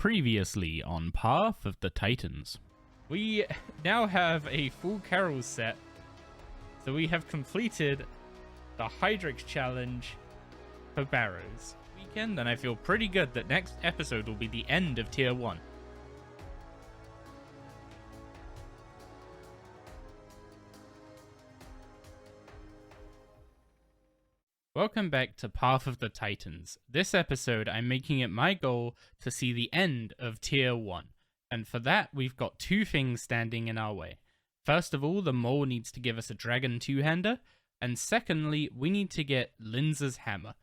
Previously on Path of the Titans. We now have a full Carol set, so we have completed the Hydrix challenge for Barrows weekend, and I feel pretty good that next episode will be the end of Tier 1. Welcome back to Path of the Titans. This episode, I'm making it my goal to see the end of Tier 1. And for that, we've got two things standing in our way. First of all, the mole needs to give us a dragon two-hander. And secondly, we need to get Linza's hammer.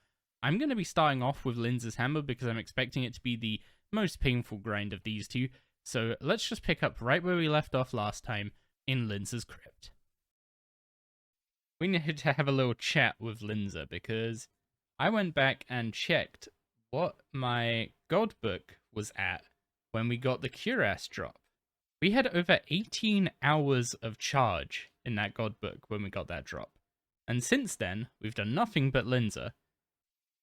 I'm going to be starting off with Linza's hammer because I'm expecting it to be the most painful grind of these two. So let's just pick up right where we left off last time in Linza's crypt. We need to have a little chat with Linza because I went back and checked what my god book was at when we got the cuirass drop. We had over 18 hours of charge in that god book when we got that drop. And since then, we've done nothing but Linza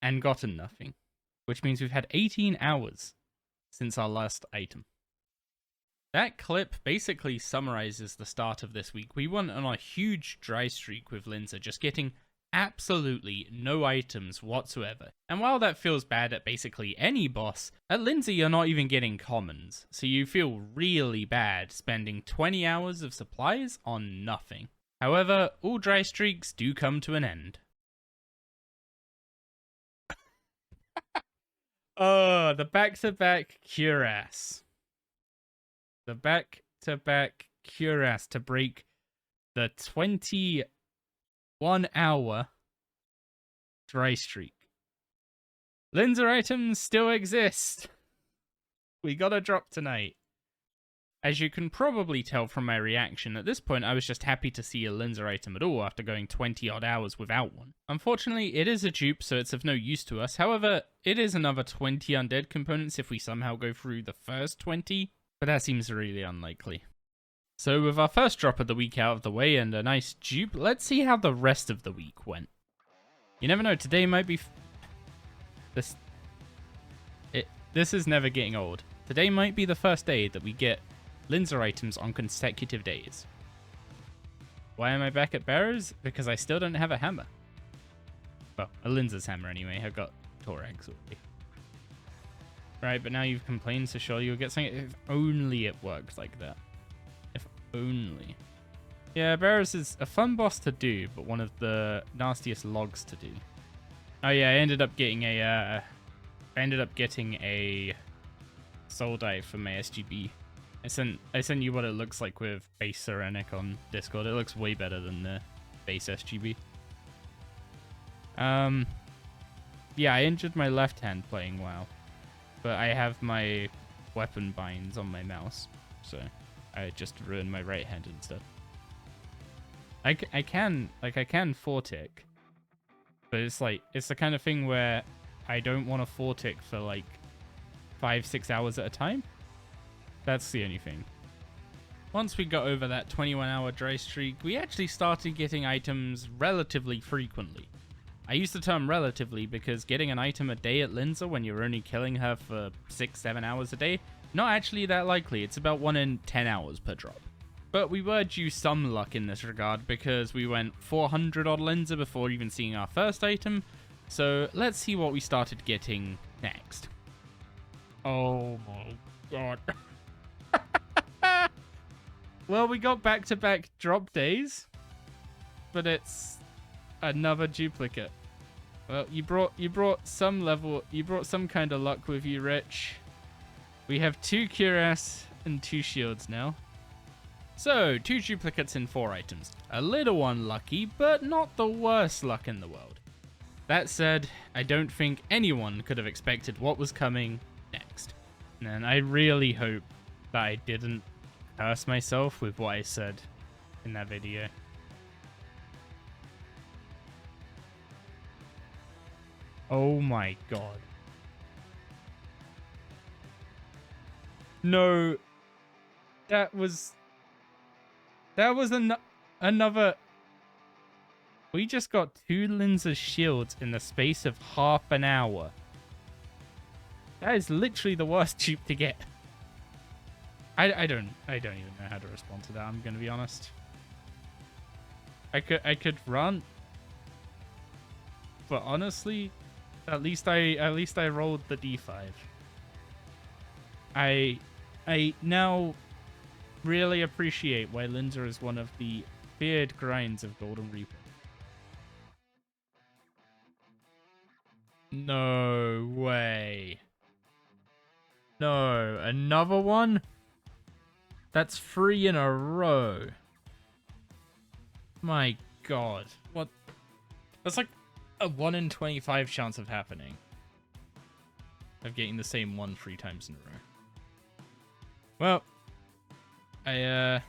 and gotten nothing, which means we've had 18 hours since our last item. That clip basically summarizes the start of this week. We went on a huge dry streak with Linza, just getting absolutely no items whatsoever. And while that feels bad at basically any boss, at Linza you're not even getting commons, so you feel really bad spending 20 hours of supplies on nothing. However, all dry streaks do come to an end. Oh, the back-to-back cuirass. The back-to-back cuirass to break the 21-hour dry streak. Linza items still exist. We got a drop tonight. As you can probably tell from my reaction, at this point I was just happy to see a Linza item at all after going 20-odd hours without one. Unfortunately, it is a dupe, so it's of no use to us. However, it is another 20 undead components if we somehow go through the first 20. But that seems really unlikely. So with our first drop of the week out of the way and a nice dupe, let's see how the rest of the week went. You never know, today might be... This is never getting old. Today might be the first day that we get Linza items on consecutive days. Why am I back at Barrows? Because I still don't have a hammer. Well, a Linza's hammer anyway. I've got Torax already. Right, but now you've complained, so surely you'll get something. If only it worked like that. If only. Yeah, Barrows is a fun boss to do, but one of the nastiest logs to do. Oh yeah, I ended up getting a soul dive for my SGB. I sent you what it looks like with base Serenic on Discord. It looks way better than the base SGB. Yeah, I injured my left hand playing WoW. But I have my weapon binds on my mouse, so I just ruined my right hand instead. I can four-tick, but it's the kind of thing where I don't want to four-tick for like 5-6 hours at a time. That's the only thing. Once we got over that 21-hour dry streak, we actually started getting items relatively frequently. I use the term relatively because getting an item a day at Linza when you're only killing her for 6-7 hours a day, not actually that likely. It's about 1 in 10 hours per drop. But we were due some luck in this regard because we went 400 odd Linza before even seeing our first item. So let's see what we started getting next. Oh my god. Well, we got back-to-back drop days, but it's another duplicate. Well, you brought some kind of luck with you, Rich. We have 2 cuirass and 2 shields now. So, 2 duplicates and 4 items. A little unlucky, but not the worst luck in the world. That said, I don't think anyone could have expected what was coming next. And I really hope that I didn't curse myself with what I said in that video. Oh my god. No. That was another... We just got 2 Linza shields in the space of half an hour. That is literally the worst dupe to get. I don't even know how to respond to that, I'm gonna be honest. I could run, but honestly, at least I rolled the d5. I now really appreciate why Linza is one of the feared grinds of Golden Reaper. No way. No, another one? That's 3 in a row. My god. What? That's like a 1 in 25 chance of happening. Of getting the same one 3 times in a row. Well, I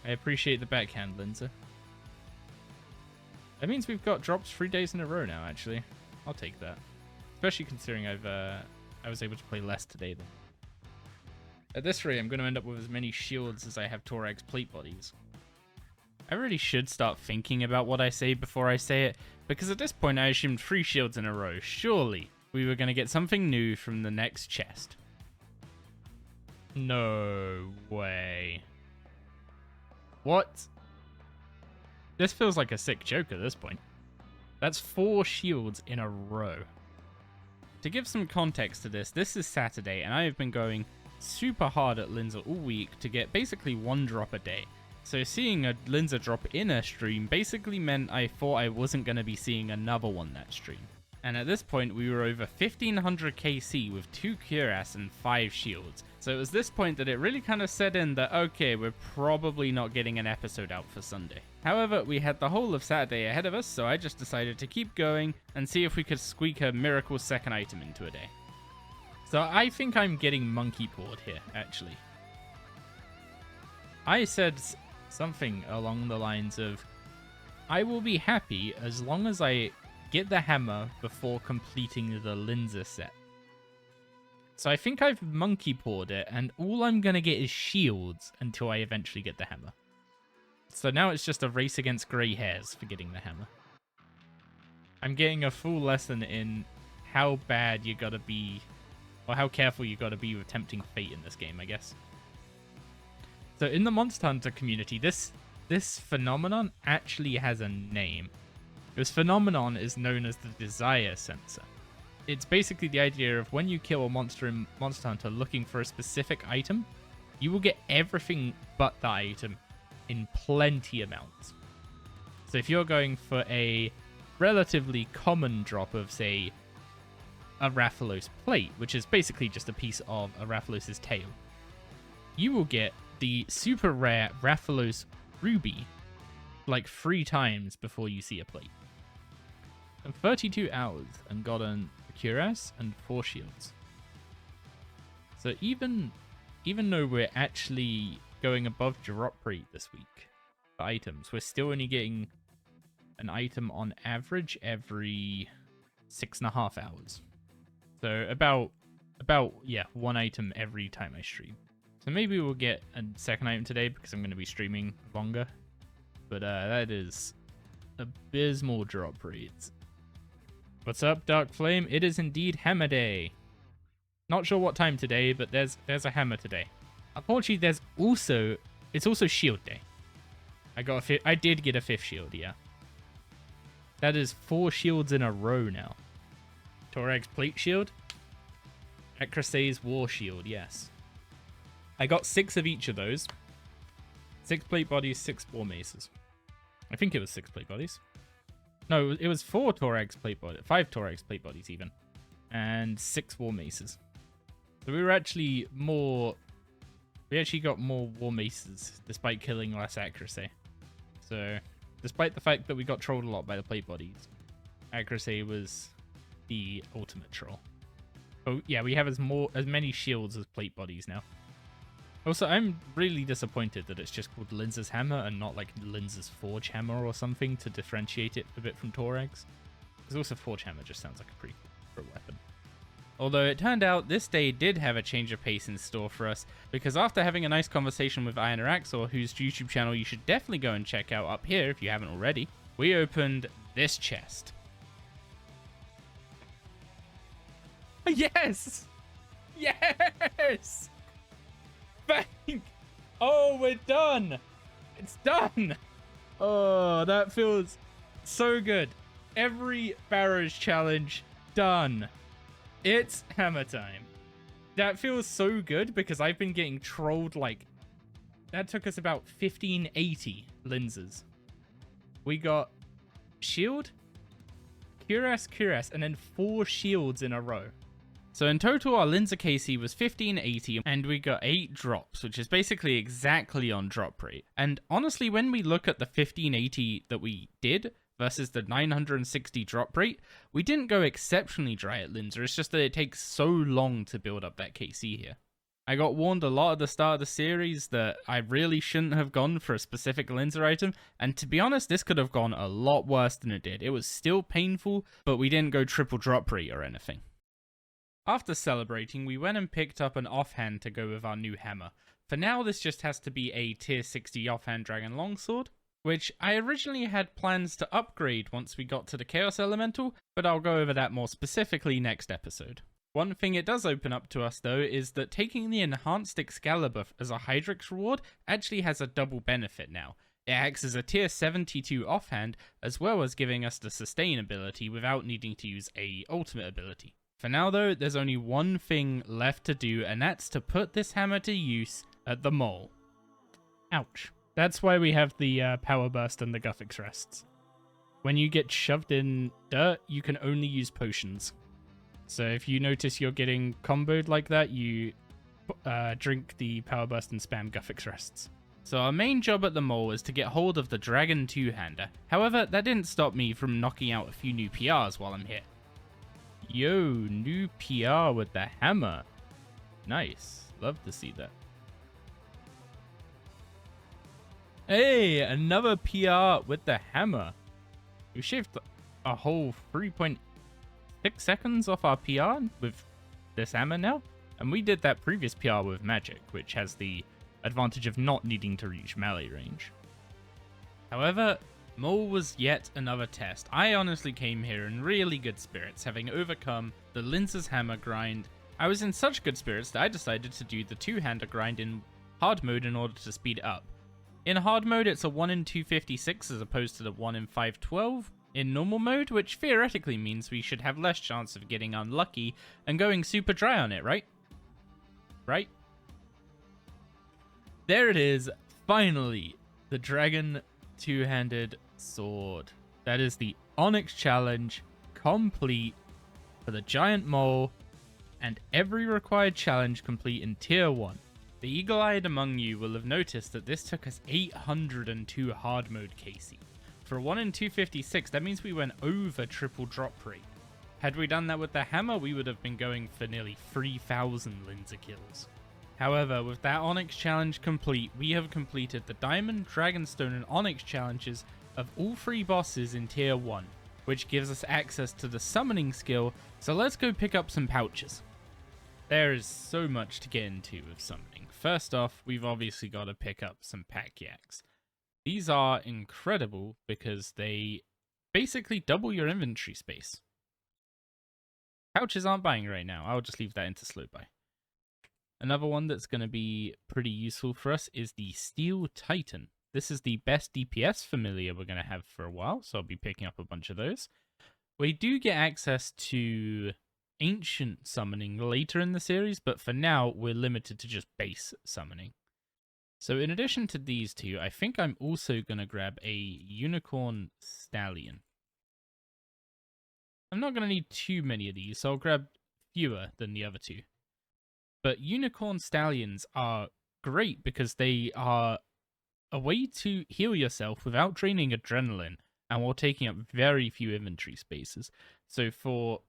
appreciate the backhand, Linza. That means we've got drops 3 days in a row now, actually. I'll take that. Especially considering I was able to play less today then. At this rate, I'm going to end up with as many shields as I have Torag's plate bodies. I really should start thinking about what I say before I say it, because at this point I assumed 3 shields in a row. Surely we were going to get something new from the next chest. No way. What? This feels like a sick joke at this point. That's 4 shields in a row. To give some context to this, this is Saturday, and I have been going super hard at Linza all week to get basically 1 drop a day. So seeing a Linza drop in a stream basically meant I thought I wasn't going to be seeing another one that stream. And at this point, we were over 1500 KC with 2 cuirass and 5 shields. So it was this point that it really kind of set in that, okay, we're probably not getting an episode out for Sunday. However, we had the whole of Saturday ahead of us, so I just decided to keep going and see if we could squeak a miracle second item into a day. So I think I'm getting monkey pawed here, actually. I said something along the lines of, I will be happy as long as I get the hammer before completing the Linza set. So I think I've monkey pawed it, and all I'm going to get is shields until I eventually get the hammer. So now it's just a race against grey hairs for getting the hammer. I'm getting a full lesson in how bad you gotta be, or how careful you gotta be with tempting fate in this game, I guess. So in the Monster Hunter community, this phenomenon actually has a name. This phenomenon is known as the desire sensor. It's basically the idea of when you kill a monster in Monster Hunter looking for a specific item, you will get everything but the item in plenty amounts. So if you're going for a relatively common drop of, say, a Rathalos plate, which is basically just a piece of a Rathalos' tail, you will get the super rare Rathalos ruby like 3 times before you see a plate. In 32 hours and gotten a cuirass and 4 shields. So even though we're actually going above drop rate this week for items, we're still only getting an item on average every 6.5 hours. So about 1 item every time I stream. So maybe we'll get a second item today because I'm going to be streaming longer. But that is abysmal drop rates. What's up, Dark Flame? It is indeed Hammer Day. Not sure what time today, but there's a hammer today. Unfortunately, it's also Shield Day. I did get a 5th shield, yeah. That is 4 shields in a row now. Torag's plate shield. Acrosay's war shield, yes. I got 6 of each of those. 6 plate bodies, 6 war maces. I think it was 6 plate bodies. No, it was 4 Torag's plate bodies, 5 Torag's plate bodies even, and 6 war maces. So we actually got more war maces despite killing less accuracy. So, despite the fact that we got trolled a lot by the plate bodies, accuracy was the ultimate troll. Oh yeah, we have as many shields as plate bodies now. Also, I'm really disappointed that it's just called Linza's Hammer and not like Linza's Forge Hammer or something to differentiate it a bit from Torag's. Because also Forge Hammer just sounds like a pretty cool weapon. Although it turned out this day did have a change of pace in store for us, because after having a nice conversation with Iron Araxor, whose YouTube channel you should definitely go and check out up here if you haven't already, we opened this chest. Yes! Yes! Thank... Oh, we're done! It's done! Oh, that feels so good. Every Barrows challenge done. It's hammer time. That feels so good because I've been getting trolled like... That took us about 1580 Linzas. We got shield, cuirass, and then 4 shields in a row. So in total, our Linza KC was 1580, and we got 8 drops, which is basically exactly on drop rate. And honestly, when we look at the 1580 that we did versus the 960 drop rate, we didn't go exceptionally dry at Linza. It's just that it takes so long to build up that KC here. I got warned a lot at the start of the series that I really shouldn't have gone for a specific Linza item, and to be honest, this could have gone a lot worse than it did. It was still painful, but we didn't go triple drop rate or anything. After celebrating, we went and picked up an offhand to go with our new hammer. For now, this just has to be a tier 60 offhand dragon longsword, which I originally had plans to upgrade once we got to the Chaos Elemental, but I'll go over that more specifically next episode. One thing it does open up to us though is that taking the Enhanced Excalibur as a Hydrix reward actually has a double benefit now. It acts as a tier 72 offhand, as well as giving us the sustain ability without needing to use a ultimate ability. For now though, there's only one thing left to do, and that's to put this hammer to use at the mole. Ouch. That's why we have the power burst and the Guffix rests. When you get shoved in dirt, you can only use potions. So if you notice you're getting comboed like that, you drink the power burst and spam Guffix rests. So our main job at the mole is to get hold of the dragon two-hander. However, that didn't stop me from knocking out a few new PRs while I'm here. Yo, new PR with the hammer. Nice. Love to see that. Hey, another PR with the hammer. We shaved a whole 3.6 seconds off our PR with this hammer now. And we did that previous PR with magic, which has the advantage of not needing to reach melee range. However, mole was yet another test. I honestly came here in really good spirits, having overcome the Linza's hammer grind. I was in such good spirits that I decided to do the two-hander grind in hard mode in order to speed it up. In hard mode, it's a 1 in 256 as opposed to the 1 in 512 in normal mode, which theoretically means we should have less chance of getting unlucky and going super dry on it, right? Right? There it is, finally, the dragon two-handed sword. That is the Onyx challenge complete for the giant mole, and every required challenge complete in tier 1. The eagle-eyed among you will have noticed that this took us 802 hard mode KC. For 1 in 256, that means we went over triple drop rate. Had we done that with the hammer, we would have been going for nearly 3,000 Linza kills. However, with that Onyx challenge complete, we have completed the Diamond, Dragonstone, and Onyx challenges of all 3 bosses in tier 1, which gives us access to the summoning skill, so let's go pick up some pouches. There is so much to get into with summoning. First off, we've obviously got to pick up some pack yaks. These are incredible because they basically double your inventory space. Pouches aren't buying right now, I'll just leave that into slow buy. Another one that's going to be pretty useful for us is the Steel Titan. This is the best DPS familiar we're going to have for a while, so I'll be picking up a bunch of those. We do get access to ancient summoning later in the series, but for now we're limited to just base summoning. So in addition to these two, I think I'm also going to grab a Unicorn Stallion. I'm not going to need too many of these, so I'll grab fewer than the other two. But Unicorn Stallions are great because they are a way to heal yourself without draining adrenaline and while taking up very few inventory spaces. So for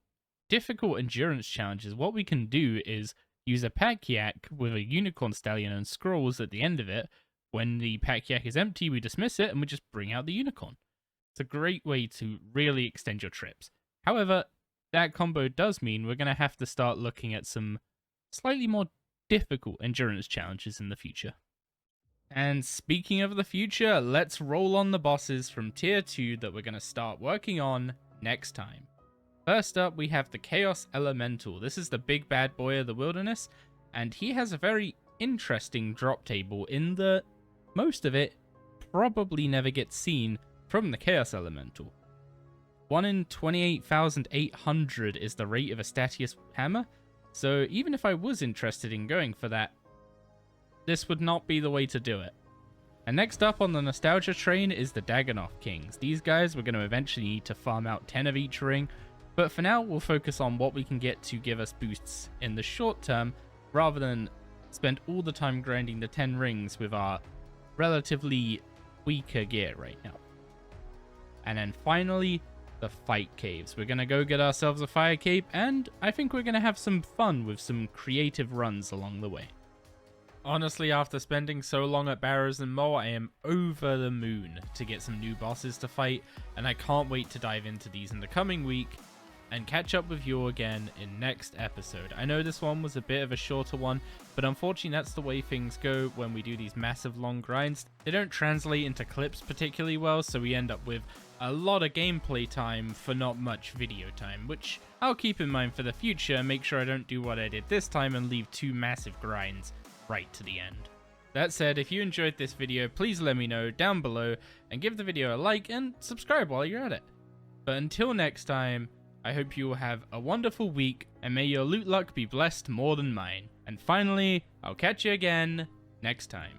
difficult endurance challenges, what we can do is use a pack yak with a Unicorn Stallion and scrolls at the end of it. When the pack yak is empty, we dismiss it and we just bring out the unicorn. It's a great way to really extend your trips. However, that combo does mean we're going to have to start looking at some slightly more difficult endurance challenges in the future. And speaking of the future, let's roll on the bosses from tier 2 that we're going to start working on next time. First up, we have the Chaos Elemental. This is the big bad boy of the wilderness, and he has a very interesting drop table in that most of it probably never gets seen from the Chaos Elemental. 1 in 28,800 is the rate of a Statius hammer, so even if I was interested in going for that, this would not be the way to do it. And next up on the nostalgia train is the Dagannoth Kings. These guys we're going to eventually need to farm out 10 of each ring, but for now we'll focus on what we can get to give us boosts in the short term, rather than spend all the time grinding the 10 rings with our relatively weaker gear right now. And then finally, the Fight Caves. We're going to go get ourselves a Fire Cape, and I think we're going to have some fun with some creative runs along the way. Honestly, after spending so long at Barrows and Mole, I am over the moon to get some new bosses to fight, and I can't wait to dive into these in the coming week and catch up with you again in next episode. I know this one was a bit of a shorter one, but unfortunately that's the way things go when we do these massive long grinds. They don't translate into clips particularly well, so we end up with a lot of gameplay time for not much video time, which I'll keep in mind for the future and make sure I don't do what I did this time and leave 2 massive grinds right to the end. That said, if you enjoyed this video, please let me know down below and give the video a like and subscribe while you're at it. But until next time, I hope you will have a wonderful week and may your loot luck be blessed more than mine. And finally, I'll catch you again next time.